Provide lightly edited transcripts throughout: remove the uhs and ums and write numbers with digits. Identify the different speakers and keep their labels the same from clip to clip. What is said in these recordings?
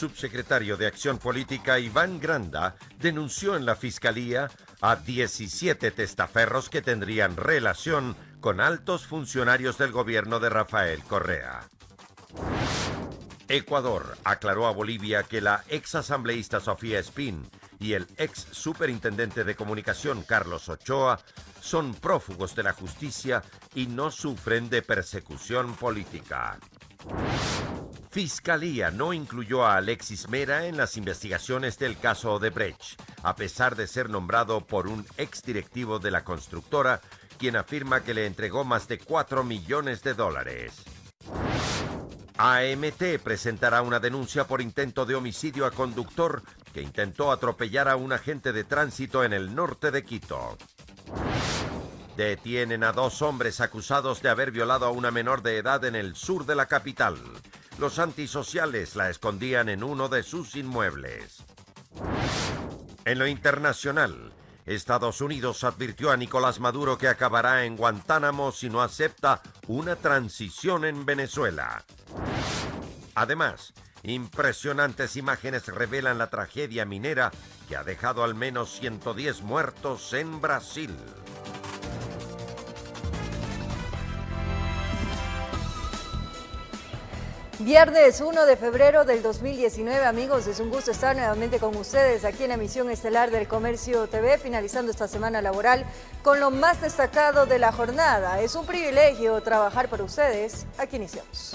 Speaker 1: subsecretario de Acción Política, Iván Granda, denunció en la Fiscalía a 17 testaferros que tendrían relación con altos funcionarios del gobierno de Rafael Correa. Ecuador aclaró a Bolivia que la ex asambleísta Sofía Espín y el ex superintendente de comunicación Carlos Ochoa son prófugos de la justicia y no sufren de persecución política. Fiscalía no incluyó a Alexis Mera en las investigaciones del caso Odebrecht, a pesar de ser nombrado por un exdirectivo de la constructora, quien afirma que le entregó más de $4 millones. AMT presentará una denuncia por intento de homicidio a conductor que intentó atropellar a un agente de tránsito en el norte de Quito. Detienen a 2 hombres acusados de haber violado a una menor de edad en el sur de la capital. Los antisociales la escondían en uno de sus inmuebles. En lo internacional, Estados Unidos advirtió a Nicolás Maduro que acabará en Guantánamo si no acepta una transición en Venezuela. Además, impresionantes imágenes revelan la tragedia minera que ha dejado al menos 110 muertos en Brasil.
Speaker 2: Viernes 1 de febrero del 2019, amigos, es un gusto estar nuevamente con ustedes aquí en la emisión estelar del Comercio TV, finalizando esta semana laboral con lo más destacado de la jornada. Es un privilegio trabajar para ustedes. Aquí iniciamos.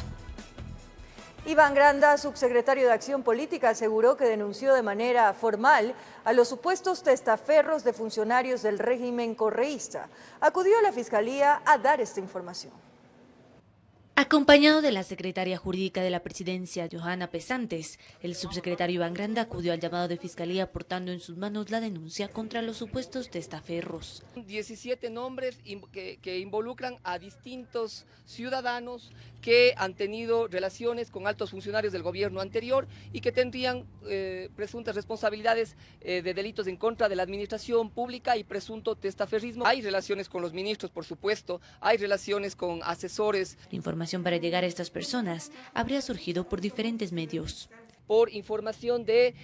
Speaker 2: Iván Granda, subsecretario de Acción Política, aseguró que denunció de manera formal a los supuestos testaferros de funcionarios del régimen correísta. Acudió a la Fiscalía a dar esta información.
Speaker 3: Acompañado de la secretaria jurídica de la presidencia, Johanna Pesantes, el subsecretario Iván Granda acudió al llamado de Fiscalía portando en sus manos la denuncia contra los supuestos testaferros.
Speaker 4: 17 nombres que involucran a distintos ciudadanos que han tenido relaciones con altos funcionarios del gobierno anterior y que tendrían presuntas responsabilidades de delitos en contra de la administración pública y presunto testaferrismo. Hay relaciones con los ministros, por supuesto, hay relaciones con asesores.
Speaker 3: La información para llegar a estas personas habría surgido por diferentes medios.
Speaker 4: Por información de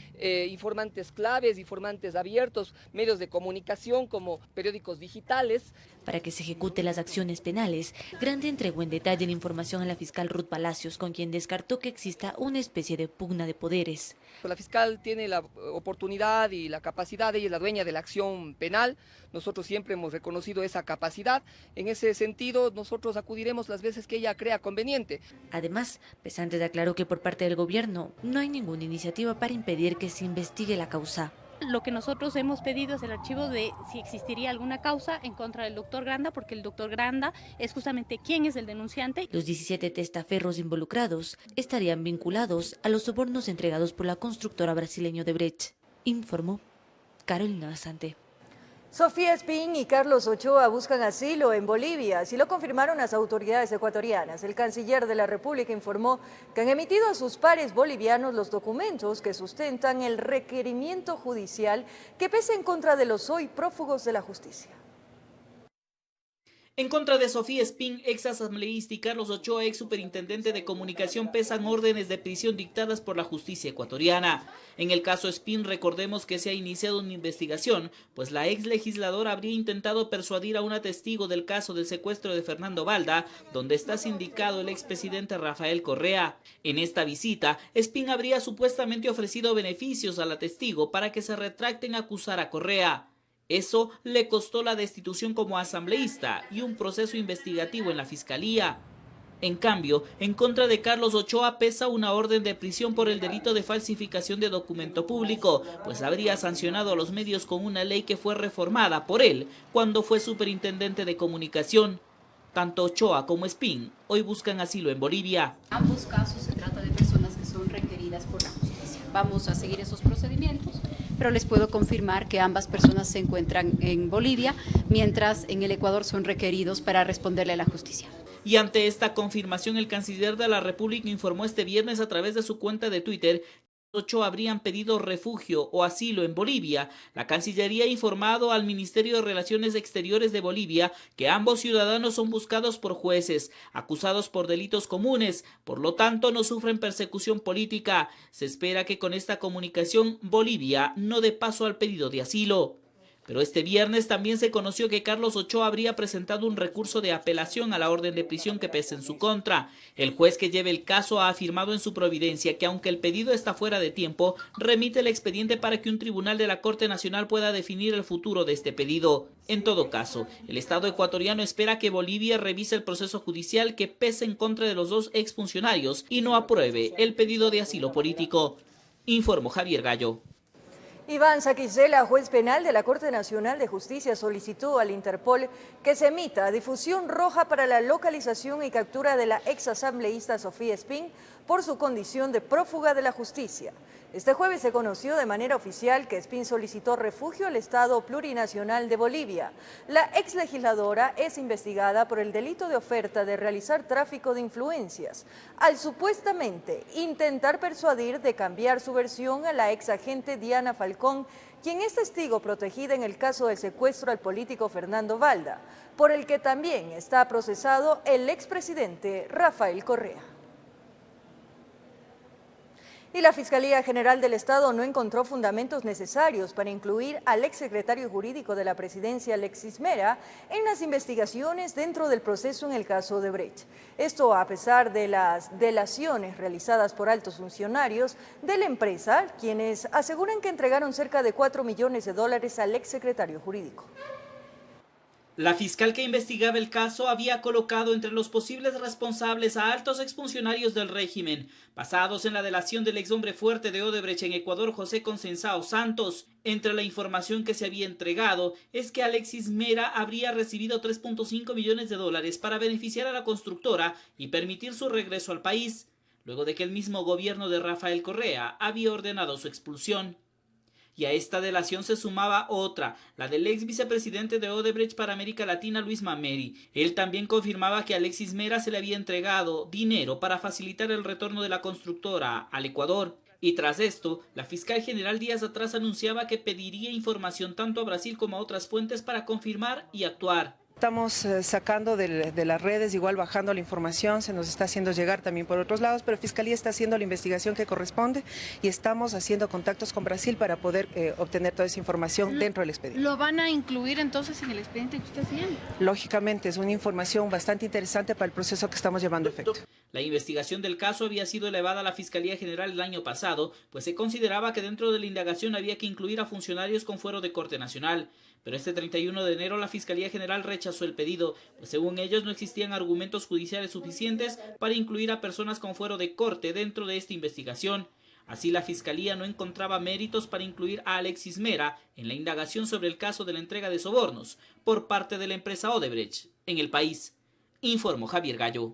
Speaker 4: informantes claves, informantes abiertos, medios de comunicación como periódicos digitales.
Speaker 3: Para que se ejecuten las acciones penales, Grande entregó en detalle la información a la fiscal Ruth Palacios, con quien descartó que exista una especie de pugna de poderes.
Speaker 4: La fiscal tiene la oportunidad y la capacidad, ella es la dueña de la acción penal, nosotros siempre hemos reconocido esa capacidad, en ese sentido nosotros acudiremos las veces que ella crea conveniente.
Speaker 3: Además, Pesantes aclaró que por parte del gobierno no hay ninguna iniciativa para impedir que se investigue la causa.
Speaker 5: Lo que nosotros hemos pedido es el archivo de si existiría alguna causa en contra del doctor Granda, porque el doctor Granda es justamente quien es el denunciante.
Speaker 3: Los 17 testaferros involucrados estarían vinculados a los sobornos entregados por la constructora brasileña Odebrecht, informó Carolina Basante.
Speaker 2: Sofía Espín y Carlos Ochoa buscan asilo en Bolivia, así lo confirmaron las autoridades ecuatorianas. El canciller de la República informó que han emitido a sus pares bolivianos los documentos que sustentan el requerimiento judicial que pesa en contra de los hoy prófugos de la justicia.
Speaker 6: En contra de Sofía Espín, ex asambleísta, y Carlos Ochoa, ex superintendente de comunicación, pesan órdenes de prisión dictadas por la justicia ecuatoriana. En el caso Espín, recordemos que se ha iniciado una investigación, pues la ex legisladora habría intentado persuadir a una testigo del caso del secuestro de Fernando Balda, donde está sindicado el expresidente Rafael Correa. En esta visita, Espín habría supuestamente ofrecido beneficios a la testigo para que se retracte en acusar a Correa. Eso le costó la destitución como asambleísta y un proceso investigativo en la Fiscalía. En cambio, en contra de Carlos Ochoa pesa una orden de prisión por el delito de falsificación de documento público, pues habría sancionado a los medios con una ley que fue reformada por él cuando fue superintendente de comunicación. Tanto Ochoa como Espín hoy buscan asilo en Bolivia.
Speaker 7: En ambos casos se trata de personas que son requeridas por la justicia. Vamos a seguir esos procedimientos, pero les puedo confirmar que ambas personas se encuentran en Bolivia, mientras en el Ecuador son requeridos para responderle a la justicia.
Speaker 6: Y ante esta confirmación, el canciller de la República informó este viernes a través de su cuenta de Twitter 8 habrían pedido refugio o asilo en Bolivia, la Cancillería ha informado al Ministerio de Relaciones Exteriores de Bolivia que ambos ciudadanos son buscados por jueces, acusados por delitos comunes, por lo tanto no sufren persecución política. Se espera que con esta comunicación Bolivia no dé paso al pedido de asilo. Pero este viernes también se conoció que Carlos Ochoa habría presentado un recurso de apelación a la orden de prisión que pesa en su contra. El juez que lleva el caso ha afirmado en su providencia que aunque el pedido está fuera de tiempo, remite el expediente para que un tribunal de la Corte Nacional pueda definir el futuro de este pedido. En todo caso, el Estado ecuatoriano espera que Bolivia revise el proceso judicial que pesa en contra de los dos exfuncionarios y no apruebe el pedido de asilo político. Informó Javier Gallo.
Speaker 2: Iván Saquicela, juez penal de la Corte Nacional de Justicia, solicitó al Interpol que se emita difusión roja para la localización y captura de la exasambleísta Sofía Espín por su condición de prófuga de la justicia. Este jueves se conoció de manera oficial que Espín solicitó refugio al Estado Plurinacional de Bolivia. La exlegisladora es investigada por el delito de oferta de realizar tráfico de influencias, al supuestamente intentar persuadir de cambiar su versión a la exagente Diana Falcón, quien es testigo protegida en el caso del secuestro al político Fernando Valda, por el que también está procesado el expresidente Rafael Correa. Y la Fiscalía General del Estado no encontró fundamentos necesarios para incluir al exsecretario jurídico de la presidencia, Alexis Mera, en las investigaciones dentro del proceso en el caso Odebrecht. Esto a pesar de las delaciones realizadas por altos funcionarios de la empresa, quienes aseguran que entregaron cerca de $4 millones al exsecretario jurídico.
Speaker 6: La fiscal que investigaba el caso había colocado entre los posibles responsables a altos exfuncionarios del régimen, basados en la delación del exhombre fuerte de Odebrecht en Ecuador, José Consensao Santos. Entre la información que se había entregado es que Alexis Mera habría recibido $3.5 millones para beneficiar a la constructora y permitir su regreso al país, luego de que el mismo gobierno de Rafael Correa había ordenado su expulsión. Y a esta delación se sumaba otra, la del ex vicepresidente de Odebrecht para América Latina, Luis Mameri. Él también confirmaba que a Alexis Mera se le había entregado dinero para facilitar el retorno de la constructora al Ecuador. Y tras esto, la fiscal general días atrás anunciaba que pediría información tanto a Brasil como a otras fuentes para confirmar y actuar.
Speaker 8: Estamos sacando de las redes, igual bajando la información, se nos está haciendo llegar también por otros lados, pero Fiscalía está haciendo la investigación que corresponde y estamos haciendo contactos con Brasil para poder obtener toda esa información dentro del expediente.
Speaker 9: ¿Lo van a incluir entonces en el expediente que usted tiene?
Speaker 8: Lógicamente, es una información bastante interesante para el proceso que estamos llevando a efecto.
Speaker 6: La investigación del caso había sido elevada a la Fiscalía General el año pasado, pues se consideraba que dentro de la indagación había que incluir a funcionarios con fuero de Corte Nacional. Pero este 31 de enero la Fiscalía General rechazó el pedido, pues según ellos no existían argumentos judiciales suficientes para incluir a personas con fuero de corte dentro de esta investigación. Así la Fiscalía no encontraba méritos para incluir a Alexis Mera en la indagación sobre el caso de la entrega de sobornos por parte de la empresa Odebrecht en el país. Informó Javier Gallo.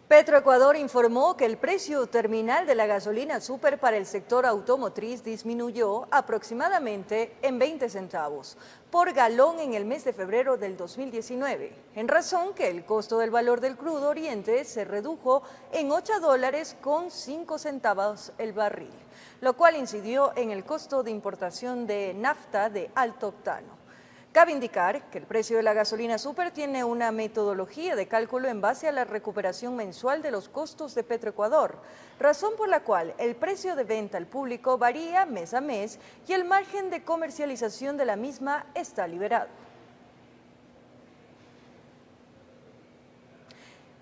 Speaker 2: Petroecuador informó que el precio terminal de la gasolina súper para el sector automotriz disminuyó aproximadamente en 20 centavos por galón en el mes de febrero del 2019, en razón que el costo del valor del crudo oriente se redujo en $8.05 el barril, lo cual incidió en el costo de importación de nafta de alto octano. Cabe indicar que el precio de la gasolina súper tiene una metodología de cálculo en base a la recuperación mensual de los costos de Petroecuador, razón por la cual el precio de venta al público varía mes a mes y el margen de comercialización de la misma está liberado.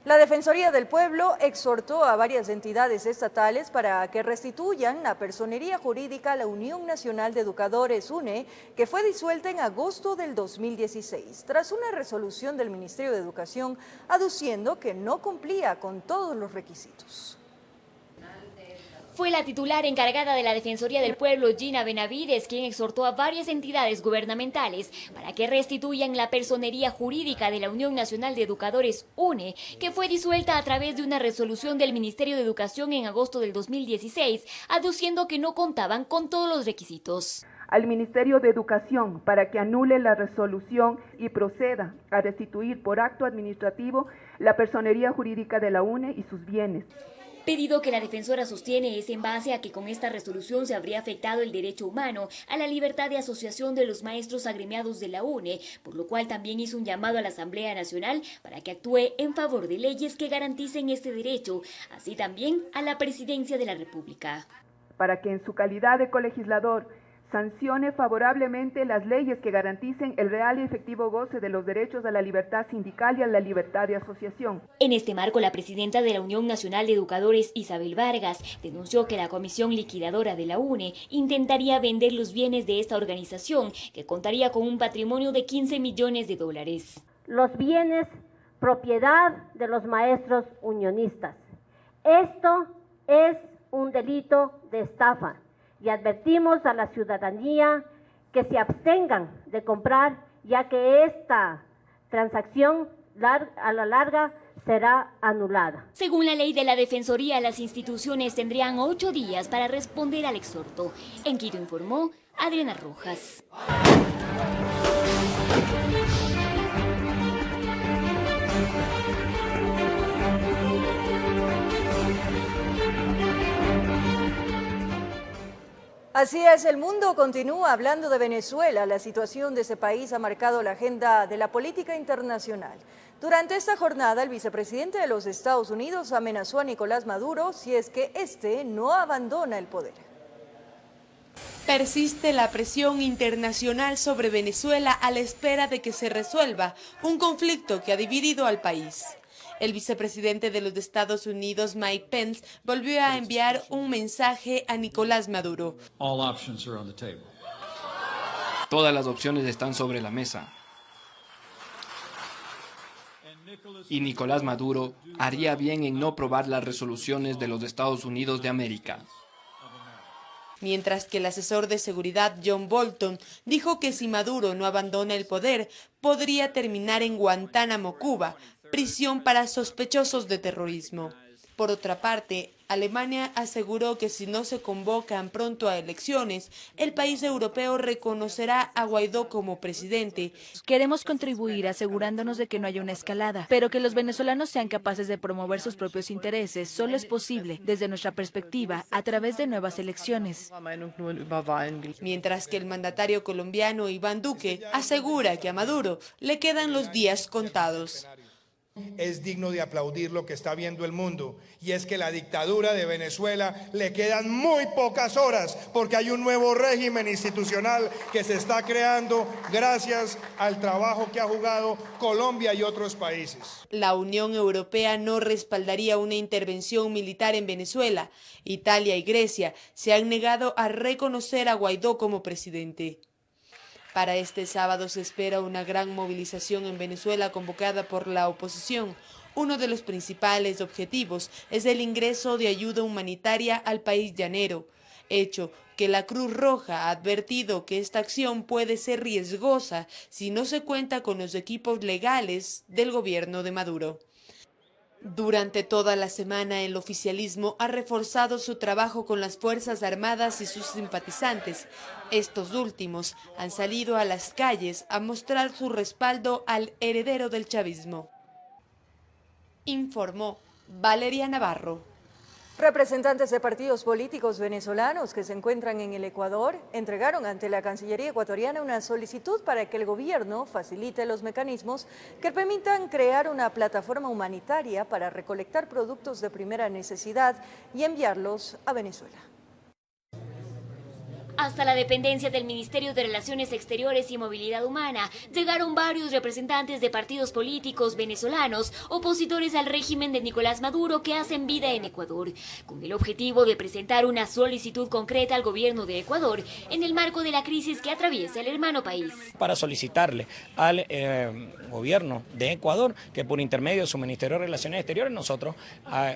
Speaker 2: La Defensoría del Pueblo exhortó a varias entidades estatales para que restituyan la personería jurídica a la Unión Nacional de Educadores, UNE, que fue disuelta en agosto del 2016, tras una resolución del Ministerio de Educación aduciendo que no cumplía con todos los requisitos.
Speaker 10: Fue la titular encargada de la Defensoría del Pueblo, Gina Benavides, quien exhortó a varias entidades gubernamentales para que restituyan la personería jurídica de la Unión Nacional de Educadores, UNE, que fue disuelta a través de una resolución del Ministerio de Educación en agosto del 2016, aduciendo que no contaban con todos los requisitos.
Speaker 11: Al Ministerio de Educación para que anule la resolución y proceda a restituir por acto administrativo la personería jurídica de la UNE y sus bienes.
Speaker 10: Pedido que la defensora sostiene es en base a que con esta resolución se habría afectado el derecho humano a la libertad de asociación de los maestros agremiados de la UNE, por lo cual también hizo un llamado a la Asamblea Nacional para que actúe en favor de leyes que garanticen este derecho, así también a la Presidencia de la República.
Speaker 11: Para que en su calidad de colegislador sancione favorablemente las leyes que garanticen el real y efectivo goce de los derechos a la libertad sindical y a la libertad de asociación.
Speaker 10: En este marco, la presidenta de la Unión Nacional de Educadores, Isabel Vargas, denunció que la Comisión Liquidadora de la UNE intentaría vender los bienes de esta organización, que contaría con un patrimonio de 15 millones de dólares.
Speaker 12: Los bienes propiedad de los maestros unionistas. Esto es un delito de estafa. Y advertimos a la ciudadanía que se abstengan de comprar, ya que esta transacción a la larga será anulada.
Speaker 10: Según la ley de la Defensoría, las instituciones tendrían 8 días para responder al exhorto. En Quito informó Adriana Rojas.
Speaker 2: Así es, el mundo continúa hablando de Venezuela. La situación de ese país ha marcado la agenda de la política internacional. Durante esta jornada, el vicepresidente de los Estados Unidos amenazó a Nicolás Maduro si es que éste no abandona el poder.
Speaker 13: Persiste la presión internacional sobre Venezuela a la espera de que se resuelva un conflicto que ha dividido al país. El vicepresidente de los Estados Unidos, Mike Pence, volvió a enviar un mensaje a Nicolás Maduro.
Speaker 14: Todas las opciones están sobre la mesa. Y Nicolás Maduro haría bien en no aprobar las resoluciones de los Estados Unidos de América.
Speaker 13: Mientras que el asesor de seguridad John Bolton dijo que si Maduro no abandona el poder, podría terminar en Guantánamo, Cuba, prisión para sospechosos de terrorismo. Por otra parte, Alemania aseguró que si no se convocan pronto a elecciones, el país europeo reconocerá a Guaidó como presidente.
Speaker 15: Queremos contribuir asegurándonos de que no haya una escalada, pero que los venezolanos sean capaces de promover sus propios intereses solo es posible, desde nuestra perspectiva, a través de nuevas elecciones.
Speaker 13: Mientras que el mandatario colombiano Iván Duque asegura que a Maduro le quedan los días contados.
Speaker 16: Es digno de aplaudir lo que está viendo el mundo, y es que la dictadura de Venezuela le quedan muy pocas horas porque hay un nuevo régimen institucional que se está creando gracias al trabajo que ha jugado Colombia y otros países.
Speaker 13: La Unión Europea no respaldaría una intervención militar en Venezuela. Italia y Grecia se han negado a reconocer a Guaidó como presidente. Para este sábado se espera una gran movilización en Venezuela convocada por la oposición. Uno de los principales objetivos es el ingreso de ayuda humanitaria al país llanero, hecho que la Cruz Roja ha advertido que esta acción puede ser riesgosa si no se cuenta con los equipos legales del gobierno de Maduro. Durante toda la semana, el oficialismo ha reforzado su trabajo con las Fuerzas Armadas y sus simpatizantes. Estos últimos han salido a las calles a mostrar su respaldo al heredero del chavismo. Informó Valeria Navarro.
Speaker 2: Representantes de partidos políticos venezolanos que se encuentran en el Ecuador entregaron ante la Cancillería ecuatoriana una solicitud para que el gobierno facilite los mecanismos que permitan crear una plataforma humanitaria para recolectar productos de primera necesidad y enviarlos a Venezuela.
Speaker 10: Hasta la dependencia del Ministerio de Relaciones Exteriores y Movilidad Humana llegaron varios representantes de partidos políticos venezolanos opositores al régimen de Nicolás Maduro que hacen vida en Ecuador, con el objetivo de presentar una solicitud concreta al gobierno de Ecuador en el marco de la crisis que atraviesa el hermano país.
Speaker 17: Para solicitarle al gobierno de Ecuador que por intermedio de su Ministerio de Relaciones Exteriores nosotros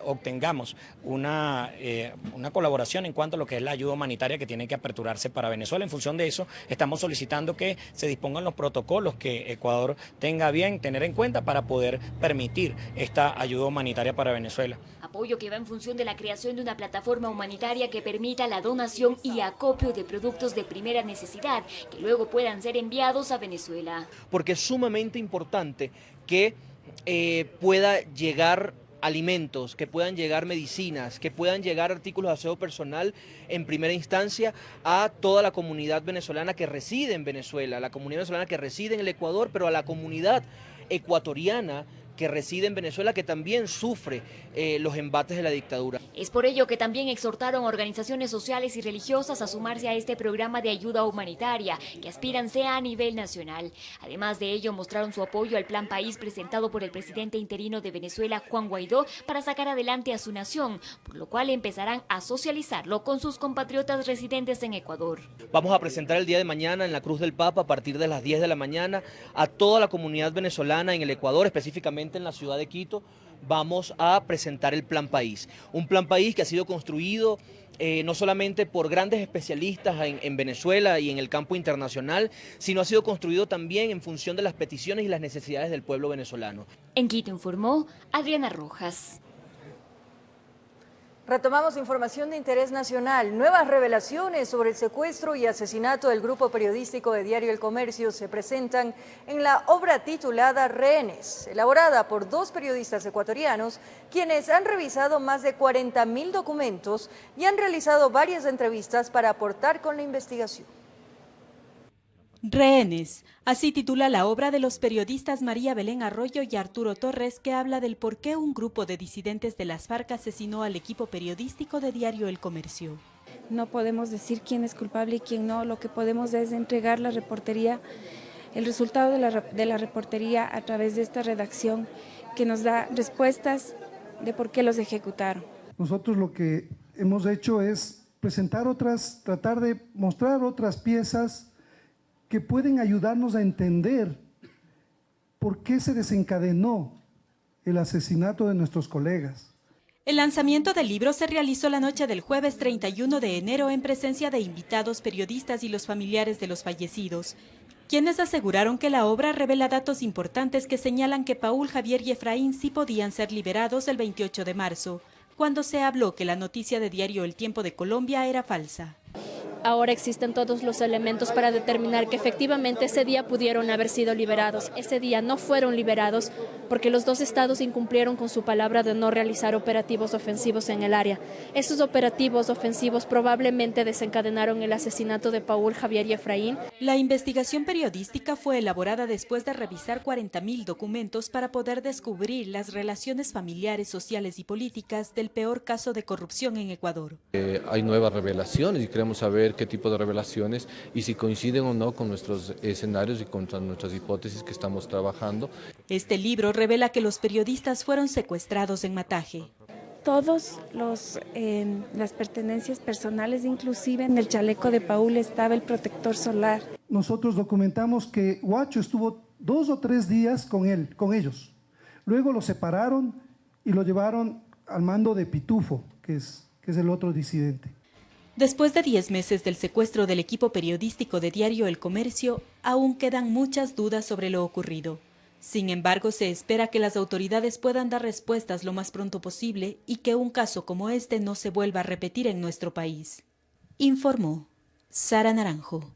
Speaker 17: obtengamos una colaboración en cuanto a lo que es la ayuda humanitaria que tiene que aperturar para Venezuela. En función de eso, estamos solicitando que se dispongan los protocolos que Ecuador tenga bien tener en cuenta para poder permitir esta ayuda humanitaria para Venezuela.
Speaker 10: Apoyo que va en función de la creación de una plataforma humanitaria que permita la donación y acopio de productos de primera necesidad que luego puedan ser enviados a Venezuela.
Speaker 18: Porque es sumamente importante que pueda llegar alimentos, que puedan llegar medicinas, que puedan llegar artículos de aseo personal en primera instancia a toda la comunidad venezolana que reside en Venezuela, la comunidad venezolana que reside en el Ecuador, pero a la comunidad ecuatoriana que reside en Venezuela, que también sufre los embates de la dictadura.
Speaker 10: Es por ello que también exhortaron a organizaciones sociales y religiosas a sumarse a este programa de ayuda humanitaria, que aspiran sea a nivel nacional. Además de ello, mostraron su apoyo al Plan País presentado por el presidente interino de Venezuela, Juan Guaidó, para sacar adelante a su nación, por lo cual empezarán a socializarlo con sus compatriotas residentes en Ecuador.
Speaker 18: Vamos a presentar el día de mañana en la Cruz del Papa, a partir de las 10 de la mañana, a toda la comunidad venezolana en el Ecuador, específicamente en la ciudad de Quito. Vamos a presentar el Plan País, un Plan País que ha sido construido no solamente por grandes especialistas en Venezuela y en el campo internacional, sino ha sido construido también en función de las peticiones y las necesidades del pueblo venezolano.
Speaker 10: En Quito informó Adriana Rojas.
Speaker 2: Retomamos información de interés nacional. Nuevas revelaciones sobre el secuestro y asesinato del grupo periodístico de Diario El Comercio se presentan en la obra titulada Rehenes, elaborada por 2 periodistas ecuatorianos, quienes han revisado más de 40.000 documentos y han realizado varias entrevistas para aportar con la investigación.
Speaker 19: Rehenes, así titula la obra de los periodistas María Belén Arroyo y Arturo Torres, que habla del por qué un grupo de disidentes de las FARC asesinó al equipo periodístico de Diario El Comercio.
Speaker 20: No podemos decir quién es culpable y quién no, lo que podemos es entregar la reportería, el resultado de la reportería a través de esta redacción que nos da respuestas de por qué los ejecutaron.
Speaker 21: Nosotros lo que hemos hecho es presentar tratar de mostrar otras piezas que pueden ayudarnos a entender por qué se desencadenó el asesinato de nuestros colegas.
Speaker 19: El lanzamiento del libro se realizó la noche del jueves 31 de enero en presencia de invitados, periodistas y los familiares de los fallecidos, quienes aseguraron que la obra revela datos importantes que señalan que Paul, Javier y Efraín sí podían ser liberados el 28 de marzo, cuando se habló que la noticia de Diario El Tiempo de Colombia era falsa.
Speaker 22: Ahora existen todos los elementos para determinar que efectivamente ese día pudieron haber sido liberados. Ese día no fueron liberados porque los 2 estados incumplieron con su palabra de no realizar operativos ofensivos en el área. Esos operativos ofensivos probablemente desencadenaron el asesinato de Paul, Javier y Efraín.
Speaker 19: La investigación periodística fue elaborada después de revisar 40.000 documentos para poder descubrir las relaciones familiares, sociales y políticas del peor caso de corrupción en Ecuador.
Speaker 23: Hay nuevas revelaciones y queremos saber qué tipo de revelaciones y si coinciden o no con nuestros escenarios y con nuestras hipótesis que estamos trabajando.
Speaker 19: Este libro revela que los periodistas fueron secuestrados en Mataje.
Speaker 20: Todos las pertenencias personales, inclusive en el chaleco de Paul estaba el protector solar.
Speaker 21: Nosotros documentamos que Huacho estuvo 2 o 3 días con ellos. Luego lo separaron y lo llevaron al mando de Pitufo, que es el otro disidente.
Speaker 19: Después de 10 meses del secuestro del equipo periodístico de Diario El Comercio, aún quedan muchas dudas sobre lo ocurrido. Sin embargo, se espera que las autoridades puedan dar respuestas lo más pronto posible y que un caso como este no se vuelva a repetir en nuestro país. Informó Sara Naranjo.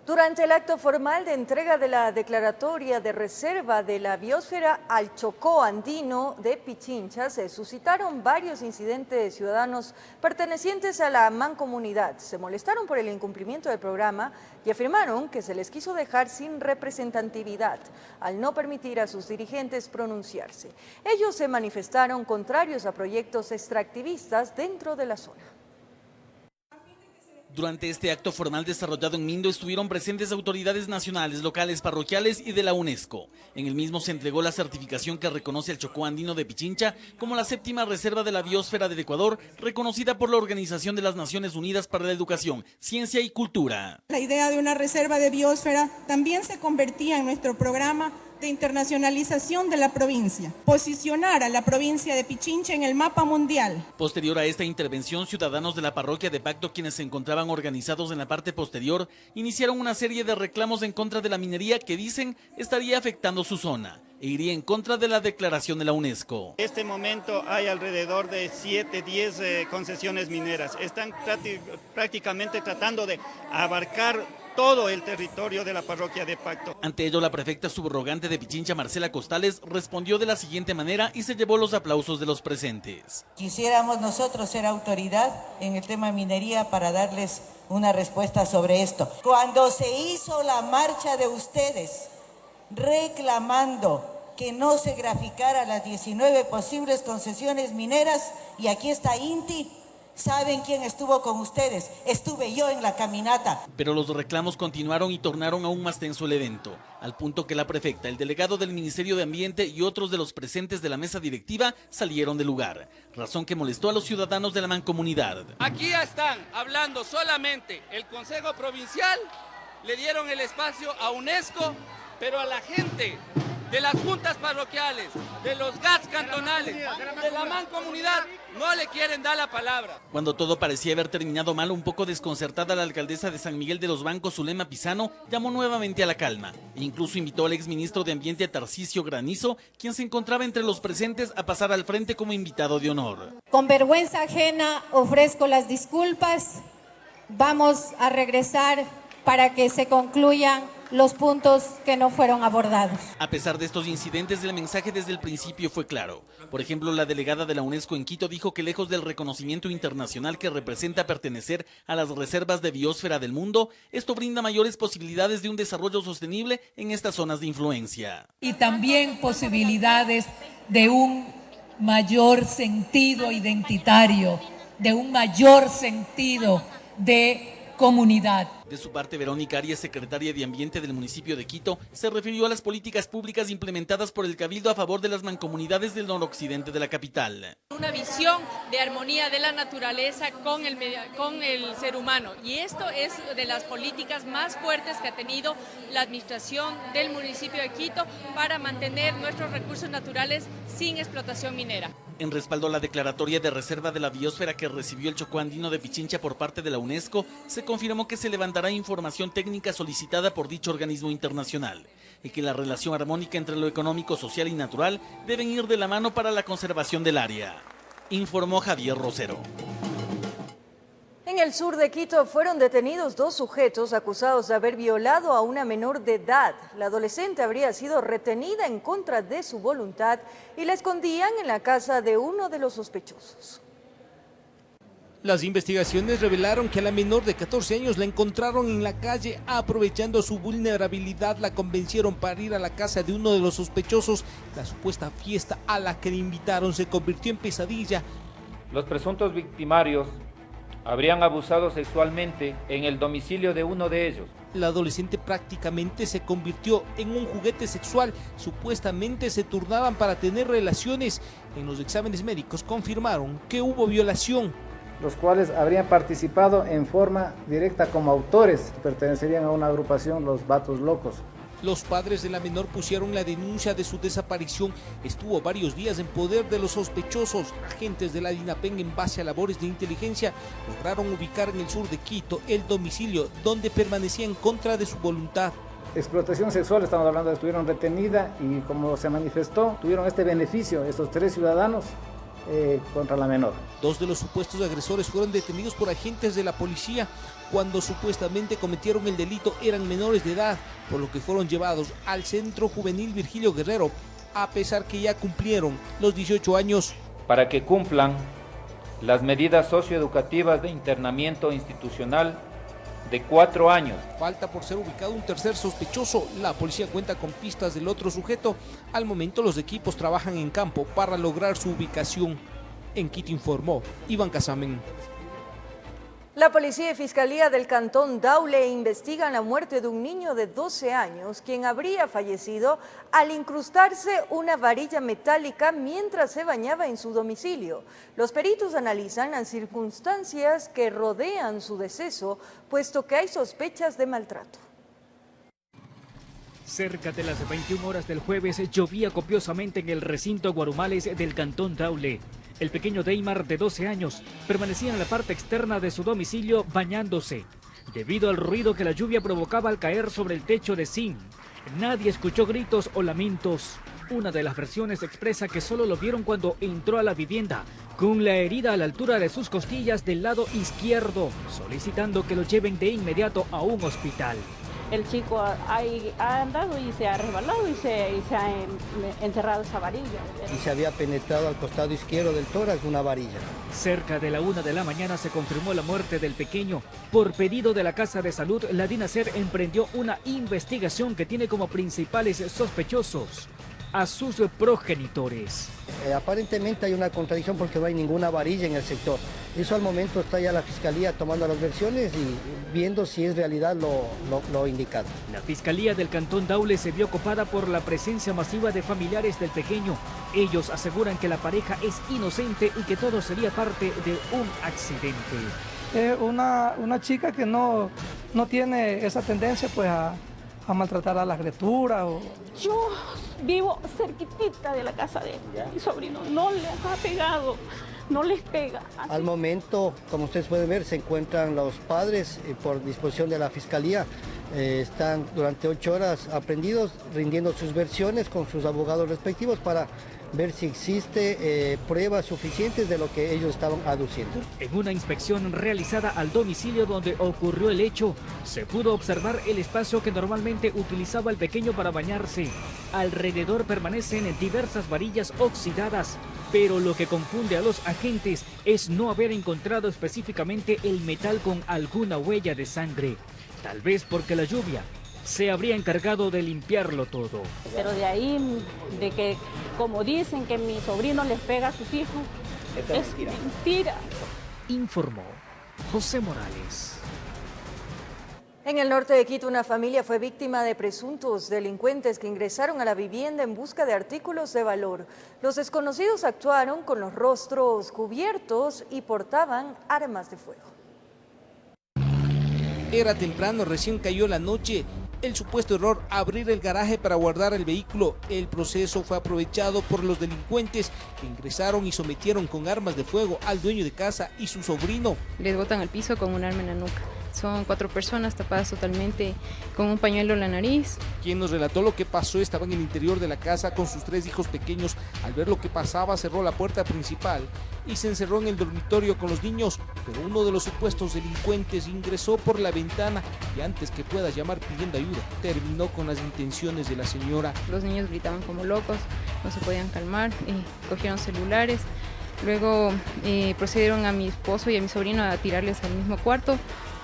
Speaker 2: Durante el acto formal de entrega de la declaratoria de reserva de la biosfera al Chocó andino de Pichincha, se suscitaron varios incidentes ciudadanos pertenecientes a la mancomunidad. Se molestaron por el incumplimiento del programa y afirmaron que se les quiso dejar sin representatividad al no permitir a sus dirigentes pronunciarse. Ellos se manifestaron contrarios a proyectos extractivistas dentro de la zona.
Speaker 24: Durante este acto formal desarrollado en Mindo estuvieron presentes autoridades nacionales, locales, parroquiales y de la UNESCO. En el mismo se entregó la certificación que reconoce al Chocó andino de Pichincha como la 7ª reserva de la biosfera del Ecuador, reconocida por la Organización de las Naciones Unidas para la Educación, Ciencia y Cultura.
Speaker 25: La idea de una reserva de biosfera también se convertía en nuestro programa de internacionalización de la provincia, posicionar a la provincia de Pichincha en el mapa mundial.
Speaker 24: Posterior a esta intervención, ciudadanos de la parroquia de Pacto, quienes se encontraban organizados en la parte posterior, iniciaron una serie de reclamos en contra de la minería que dicen estaría afectando su zona e iría en contra de la declaración de la UNESCO.
Speaker 26: En este momento hay alrededor de 7-10 concesiones mineras. Están prácticamente tratando de abarcar todo el territorio de la parroquia de Pacto.
Speaker 24: Ante ello, la prefecta subrogante de Pichincha, Marcela Costales, respondió de la siguiente manera y se llevó los aplausos de los presentes.
Speaker 1: Quisiéramos nosotros ser autoridad en el tema minería para darles una respuesta sobre esto. Cuando se hizo la marcha de ustedes reclamando que no se graficara las 19 posibles concesiones mineras, y aquí está INTI, ¿saben quién estuvo con ustedes? Estuve yo en la caminata.
Speaker 24: Pero los reclamos continuaron y tornaron aún más tenso el evento, al punto que la prefecta, el delegado del Ministerio de Ambiente y otros de los presentes de la mesa directiva salieron del lugar, razón que molestó a los ciudadanos de la mancomunidad.
Speaker 3: Aquí ya están hablando solamente el Consejo Provincial, le dieron el espacio a UNESCO, pero a la gente de las juntas parroquiales, de los GATS cantonales, de la mancomunidad, no le quieren dar la palabra.
Speaker 24: Cuando todo parecía haber terminado mal, un poco desconcertada, la alcaldesa de San Miguel de los Bancos, Zulema Pizano, llamó nuevamente a la calma e incluso invitó al exministro de Ambiente, Tarcisio Granizo, quien se encontraba entre los presentes, a pasar al frente como invitado de honor.
Speaker 4: Con vergüenza ajena ofrezco las disculpas. Vamos a regresar para que se concluyan los puntos que no fueron abordados.
Speaker 24: A pesar de estos incidentes, el mensaje desde el principio fue claro. Por ejemplo, la delegada de la UNESCO en Quito dijo que lejos del reconocimiento internacional que representa pertenecer a las reservas de biosfera del mundo, esto brinda mayores posibilidades de un desarrollo sostenible en estas zonas de influencia.
Speaker 5: Y también posibilidades de un mayor sentido identitario, de un mayor sentido de comunidad.
Speaker 24: De su parte, Verónica Arias, secretaria de Ambiente del municipio de Quito, se refirió a las políticas públicas implementadas por el Cabildo a favor de las mancomunidades del noroccidente de la capital.
Speaker 7: Una visión de armonía de la naturaleza con el ser humano, y esto es de las políticas más fuertes que ha tenido la administración del municipio de Quito para mantener nuestros recursos naturales sin explotación minera.
Speaker 24: En respaldo a la declaratoria de reserva de la biosfera que recibió el Chocó Andino de Pichincha por parte de la UNESCO, se confirmó que se levantará información técnica solicitada por dicho organismo internacional y que la relación armónica entre lo económico, social y natural deben ir de la mano para la conservación del área, informó Javier Rosero.
Speaker 2: En el sur de Quito fueron detenidos 2 sujetos acusados de haber violado a una menor de edad. La adolescente habría sido retenida en contra de su voluntad y la escondían en la casa de uno de los sospechosos.
Speaker 9: Las investigaciones revelaron que a la menor de 14 años la encontraron en la calle. Aprovechando su vulnerabilidad, la convencieron para ir a la casa de uno de los sospechosos. La supuesta fiesta a la que le invitaron se convirtió en pesadilla.
Speaker 27: Los presuntos victimarios habrían abusado sexualmente en el domicilio de uno de ellos.
Speaker 9: La adolescente prácticamente se convirtió en un juguete sexual. Supuestamente se turnaban para tener relaciones. En los exámenes médicos confirmaron que hubo violación.
Speaker 28: Los cuales habrían participado en forma directa como autores, pertenecerían a una agrupación, los Vatos Locos.
Speaker 9: Los padres de la menor pusieron la denuncia de su desaparición. Estuvo varios días en poder de los sospechosos. Agentes de la DINAPEN, en base a labores de inteligencia, lograron ubicar en el sur de Quito el domicilio donde permanecía en contra de su voluntad.
Speaker 28: Explotación sexual, estamos hablando, estuvieron retenidas y como se manifestó, tuvieron este beneficio estos 3 ciudadanos contra la menor.
Speaker 9: 2 de los supuestos agresores fueron detenidos por agentes de la policía. Cuando supuestamente cometieron el delito eran menores de edad, por lo que fueron llevados al Centro Juvenil Virgilio Guerrero, a pesar que ya cumplieron los 18 años.
Speaker 27: Para que cumplan las medidas socioeducativas de internamiento institucional de 4 años.
Speaker 9: Falta por ser ubicado un tercer sospechoso. La policía cuenta con pistas del otro sujeto. Al momento los equipos trabajan en campo para lograr su ubicación. En Quito informó Iván Casamen.
Speaker 2: La policía y fiscalía del cantón Daule investigan la muerte de un niño de 12 años, quien habría fallecido al incrustarse una varilla metálica mientras se bañaba en su domicilio. Los peritos analizan las circunstancias que rodean su deceso, puesto que hay sospechas de maltrato.
Speaker 29: Cerca de las 21 horas del jueves llovía copiosamente en el recinto Guarumales del cantón Daule. El pequeño Deymar, de 12 años, permanecía en la parte externa de su domicilio bañándose, debido al ruido que la lluvia provocaba al caer sobre el techo de zinc. Nadie escuchó gritos o lamentos. Una de las versiones expresa que solo lo vieron cuando entró a la vivienda, con la herida a la altura de sus costillas del lado izquierdo, solicitando que lo lleven de inmediato a un hospital.
Speaker 6: El chico ha andado y se ha resbalado y se ha enterrado esa varilla.
Speaker 8: Y se había penetrado al costado izquierdo del tórax una varilla.
Speaker 29: Cerca de la 1 de la mañana se confirmó la muerte del pequeño. Por pedido de la Casa de Salud, la DINASER emprendió una investigación que tiene como principales sospechosos a sus progenitores.
Speaker 8: Aparentemente hay una contradicción porque no hay ninguna varilla en el sector. Eso al momento está ya la Fiscalía tomando las versiones y viendo si es realidad lo indicado.
Speaker 29: La Fiscalía del Cantón Daule se vio copada por la presencia masiva de familiares del pequeño. Ellos aseguran que la pareja es inocente y que todo sería parte de un accidente.
Speaker 11: Una chica que no tiene esa tendencia pues a maltratar a la criatura.
Speaker 6: Yo vivo cerquitita de la casa de mi sobrino, no le ha pegado, no les pega.
Speaker 8: Al momento, como ustedes pueden ver, se encuentran los padres por disposición de la Fiscalía. Están durante 8 horas aprendidos, rindiendo sus versiones con sus abogados respectivos para ver si existe pruebas suficientes de lo que ellos estaban aduciendo.
Speaker 29: En una inspección realizada al domicilio donde ocurrió el hecho, se pudo observar el espacio que normalmente utilizaba el pequeño para bañarse. Alrededor permanecen diversas varillas oxidadas, pero lo que confunde a los agentes es no haber encontrado específicamente el metal con alguna huella de sangre. Tal vez porque la lluvia se habría encargado de limpiarlo todo.
Speaker 6: Pero de ahí, de que como dicen que mi sobrino les pega a sus hijos, es mentira.
Speaker 29: Informó José Morales.
Speaker 2: En el norte de Quito, una familia fue víctima de presuntos delincuentes que ingresaron a la vivienda en busca de artículos de valor. Los desconocidos actuaron con los rostros cubiertos y portaban armas de fuego.
Speaker 9: Era temprano, recién cayó la noche. El supuesto error, abrir el garaje para guardar el vehículo. El proceso fue aprovechado por los delincuentes que ingresaron y sometieron con armas de fuego al dueño de casa y su sobrino.
Speaker 12: Les botan al piso con un arma en la nuca. Son 4 personas tapadas totalmente con un pañuelo en la nariz.
Speaker 9: Quien nos relató lo que pasó estaba en el interior de la casa con sus 3 hijos pequeños. Al ver lo que pasaba, cerró la puerta principal y se encerró en el dormitorio con los niños. Pero uno de los supuestos delincuentes ingresó por la ventana y antes que pueda llamar pidiendo ayuda, terminó con las intenciones de la señora.
Speaker 12: Los niños gritaban como locos, no se podían calmar, cogieron celulares. Luego procedieron a mi esposo y a mi sobrino a tirarles al mismo cuarto,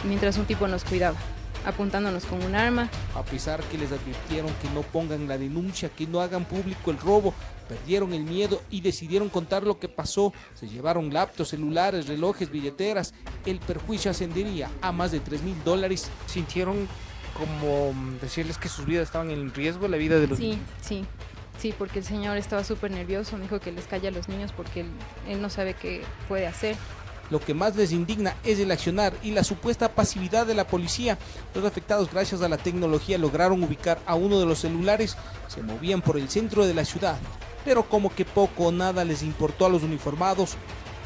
Speaker 12: mientras un tipo nos cuidaba, apuntándonos con un arma.
Speaker 9: A pesar que les advirtieron que no pongan la denuncia, que no hagan público el robo, perdieron el miedo y decidieron contar lo que pasó. Se llevaron laptops, celulares, relojes, billeteras. El perjuicio ascendería a más de $3,000.
Speaker 13: ¿Sintieron como decirles que sus vidas estaban en riesgo, la vida de los niños?
Speaker 12: Sí, porque el señor estaba súper nervioso, me dijo que les calle a los niños porque él no sabe qué puede hacer.
Speaker 9: Lo que más les indigna es el accionar y la supuesta pasividad de la policía. Los afectados, gracias a la tecnología, lograron ubicar a uno de los celulares. Se movían por el centro de la ciudad, pero como que poco o nada les importó a los uniformados.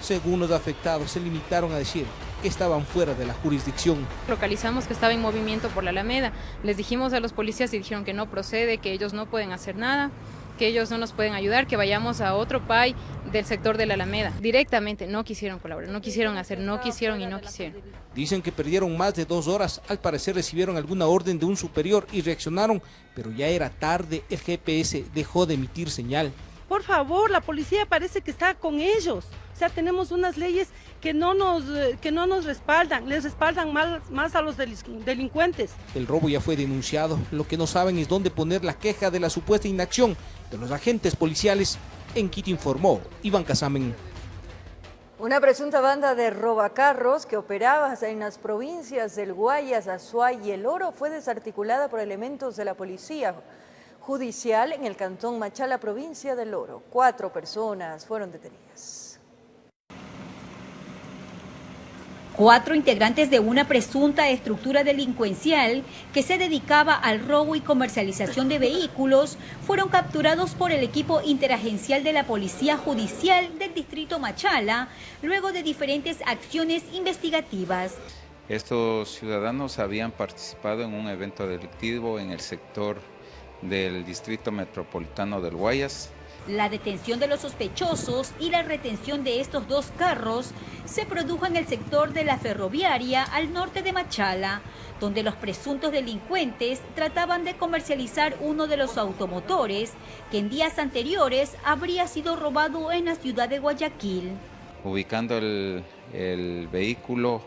Speaker 9: Según los afectados, se limitaron a decir que estaban fuera de la jurisdicción.
Speaker 12: Localizamos que estaba en movimiento por la Alameda. Les dijimos a los policías y dijeron que no procede, que ellos no pueden hacer nada, que ellos no nos pueden ayudar, que vayamos a otro PAI del sector de la Alameda. Directamente no quisieron colaborar, no quisieron hacer, no quisieron.
Speaker 9: Dicen que perdieron más de 2 horas, al parecer recibieron alguna orden de un superior y reaccionaron, pero ya era tarde, el GPS dejó de emitir señal.
Speaker 14: Por favor, la policía parece que está con ellos. O sea, tenemos unas leyes que no nos respaldan, les respaldan más a los delincuentes.
Speaker 9: El robo ya fue denunciado, lo que no saben es dónde poner la queja de la supuesta inacción de los agentes policiales. En Quito, informó Iván Casamen.
Speaker 2: Una presunta banda de robacarros que operaba en las provincias del Guayas, Azuay y El Oro fue desarticulada por elementos de la policía judicial en el cantón Machala, provincia del Oro. 4 personas fueron detenidas.
Speaker 15: 4 integrantes de una presunta estructura delincuencial que se dedicaba al robo y comercialización de vehículos fueron capturados por el equipo interagencial de la Policía Judicial del Distrito Machala, luego de diferentes acciones investigativas.
Speaker 16: Estos ciudadanos habían participado en un evento delictivo en el sector
Speaker 27: del Distrito Metropolitano del Guayas.
Speaker 15: La detención de los sospechosos y la retención de estos dos carros se produjo en el sector de la ferroviaria al norte de Machala, donde los presuntos delincuentes trataban de comercializar uno de los automotores que en días anteriores habría sido robado en la ciudad de Guayaquil.
Speaker 27: Ubicando el vehículo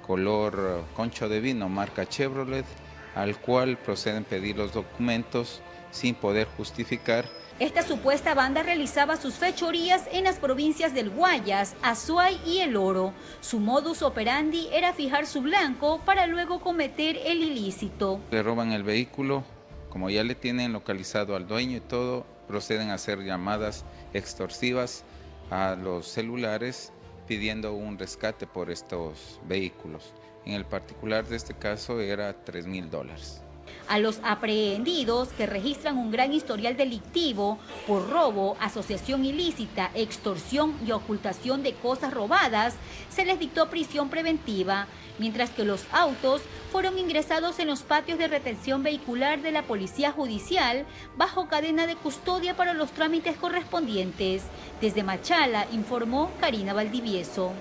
Speaker 27: color concho de vino marca Chevrolet, al cual proceden a pedir los documentos sin poder justificar.
Speaker 15: Esta supuesta banda realizaba sus fechorías en las provincias del Guayas, Azuay y El Oro. Su modus operandi era fijar su blanco para luego cometer el ilícito.
Speaker 27: Le roban el vehículo, como ya le tienen localizado al dueño y todo, proceden a hacer llamadas extorsivas a los celulares pidiendo un rescate por estos vehículos. En el particular de este caso era $3,000.
Speaker 15: A los aprehendidos, que registran un gran historial delictivo por robo, asociación ilícita, extorsión y ocultación de cosas robadas, se les dictó prisión preventiva, mientras que los autos fueron ingresados en los patios de retención vehicular de la Policía Judicial bajo cadena de custodia para los trámites correspondientes. Desde Machala informó Karina Valdivieso.